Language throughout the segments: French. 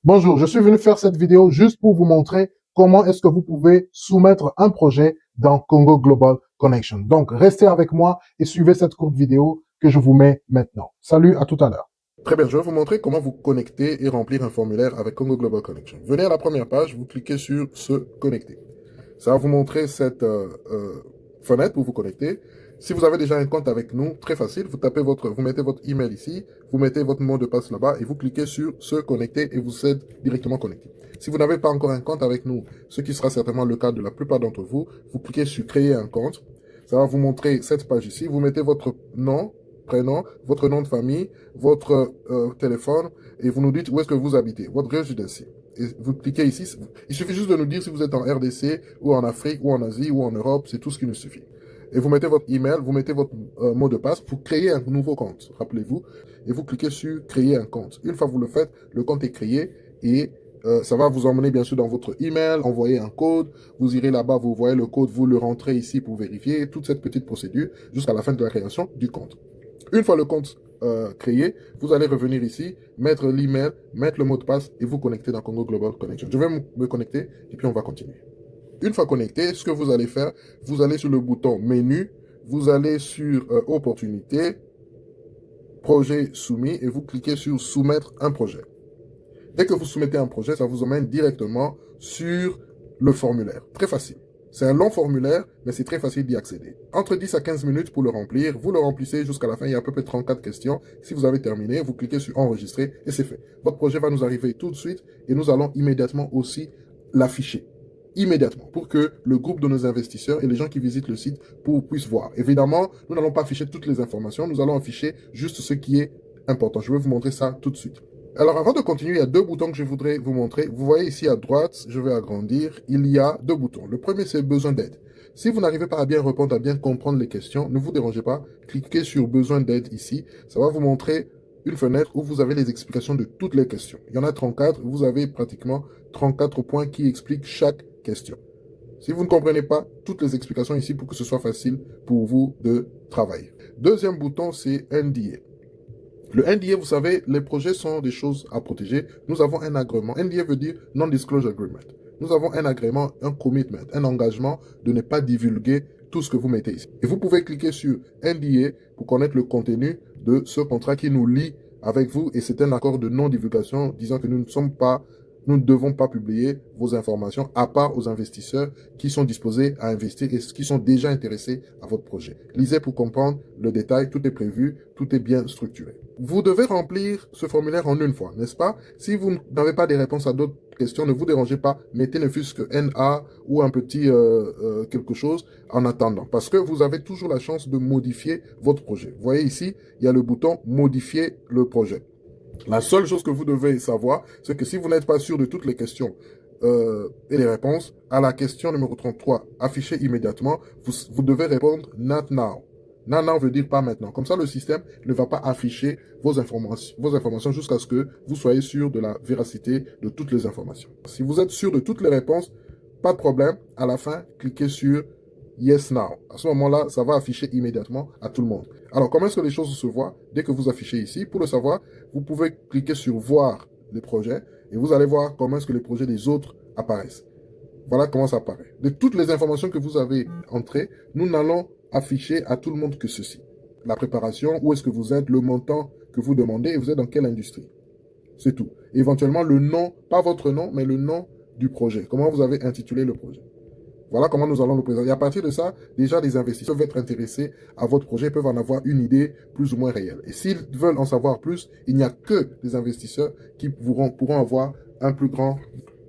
Bonjour, je suis venu faire cette vidéo juste pour vous montrer comment est-ce que vous pouvez soumettre un projet dans Congo Global Connection. Donc, restez avec moi et suivez cette courte vidéo que je vous mets maintenant. Salut, à tout à l'heure. Très bien, je vais vous montrer comment vous connecter et remplir un formulaire avec Congo Global Connection. Venez à la première page, vous cliquez sur se connecter. Ça va vous montrer cette fenêtre pour vous connecter. Si vous avez déjà un compte avec nous, très facile, vous mettez votre email ici, vous mettez votre mot de passe là-bas et vous cliquez sur se connecter et vous êtes directement connecté. Si vous n'avez pas encore un compte avec nous, ce qui sera certainement le cas de la plupart d'entre vous, vous cliquez sur créer un compte. Ça va vous montrer cette page ici. Vous mettez votre nom, prénom, votre nom de famille, votre téléphone et vous nous dites où est-ce que vous habitez, votre résidence. Et vous cliquez ici. Il suffit juste de nous dire si vous êtes en RDC ou en Afrique ou en Asie ou en Europe. C'est tout ce qui nous suffit. Et vous mettez votre email, vous mettez votre mot de passe. Vous créez un nouveau compte, rappelez-vous. Et vous cliquez sur créer un compte. Une fois que vous le faites, le compte est créé et ça va vous emmener bien sûr dans votre email, envoyer un code. Vous irez là-bas, vous voyez le code, vous le rentrez ici pour vérifier toute cette petite procédure jusqu'à la fin de la création du compte. Une fois le compte créé, vous allez revenir ici, mettre l'email, mettre le mot de passe et vous connecter dans Congo Global Connection. Je vais me connecter et puis on va continuer. Une fois connecté, ce que vous allez faire, vous allez sur le bouton menu, vous allez sur opportunité, projet soumis et vous cliquez sur soumettre un projet. Dès que vous soumettez un projet, ça vous emmène directement sur le formulaire. Très facile. C'est un long formulaire, mais c'est très facile d'y accéder. Entre 10 à 15 minutes pour le remplir. Vous le remplissez jusqu'à la fin. Il y a à peu près 34 questions. Si vous avez terminé, vous cliquez sur enregistrer et c'est fait. Votre projet va nous arriver tout de suite et nous allons immédiatement aussi l'afficher. Immédiatement, pour que le groupe de nos investisseurs et les gens qui visitent le site puissent voir. Évidemment, nous n'allons pas afficher toutes les informations. Nous allons afficher juste ce qui est important. Je vais vous montrer ça tout de suite. Alors, avant de continuer, il y a deux boutons que je voudrais vous montrer. Vous voyez ici à droite, je vais agrandir, il y a deux boutons. Le premier, c'est besoin d'aide. Si vous n'arrivez pas à bien répondre, à bien comprendre les questions, ne vous dérangez pas. Cliquez sur besoin d'aide ici. Ça va vous montrer une fenêtre où vous avez les explications de toutes les questions. Il y en a 34. Vous avez pratiquement 34 points qui expliquent chaque question. Si vous ne comprenez pas toutes les explications ici pour que ce soit facile pour vous de travailler. Deuxième bouton, c'est NDA. Le NDA, vous savez, les projets sont des choses à protéger. Nous avons un agrément. NDA veut dire Non-Disclosure Agreement. Nous avons un agrément, un commitment, un engagement de ne pas divulguer tout ce que vous mettez ici. Et vous pouvez cliquer sur NDA pour connaître le contenu de ce contrat qui nous lie avec vous. Et c'est un accord de non-divulgation disant que nous ne devons pas publier vos informations à part aux investisseurs qui sont disposés à investir et qui sont déjà intéressés à votre projet. Lisez pour comprendre le détail, tout est prévu, tout est bien structuré. Vous devez remplir ce formulaire en une fois, n'est-ce pas? Si vous n'avez pas des réponses à d'autres questions, ne vous dérangez pas, mettez ne fût-ce que NA ou un petit quelque chose en attendant, parce que vous avez toujours la chance de modifier votre projet. Vous voyez ici, il y a le bouton modifier le projet. La seule chose que vous devez savoir, c'est que si vous n'êtes pas sûr de toutes les questions et les réponses, à la question numéro 33, affichée immédiatement, vous devez répondre Not now. Not now veut dire pas maintenant. Comme ça, le système ne va pas afficher vos informations jusqu'à ce que vous soyez sûr de la véracité de toutes les informations. Si vous êtes sûr de toutes les réponses, pas de problème. À la fin, cliquez sur Yes Now. À ce moment-là, ça va afficher immédiatement à tout le monde. Alors, comment est-ce que les choses se voient dès que vous affichez ici? Pour le savoir, vous pouvez cliquer sur Voir les projets et vous allez voir comment est-ce que les projets des autres apparaissent. Voilà comment ça apparaît. De toutes les informations que vous avez entrées, nous n'allons afficher à tout le monde que ceci. La préparation, où est-ce que vous êtes, le montant que vous demandez et vous êtes dans quelle industrie. C'est tout. Éventuellement, le nom, pas votre nom, mais le nom du projet. Comment vous avez intitulé le projet. Voilà comment nous allons le présenter. Et à partir de ça, déjà, les investisseurs peuvent être intéressés à votre projet, peuvent en avoir une idée plus ou moins réelle. Et s'ils veulent en savoir plus, il n'y a que les investisseurs qui pourront avoir un plus grand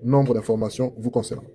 nombre d'informations vous concernant.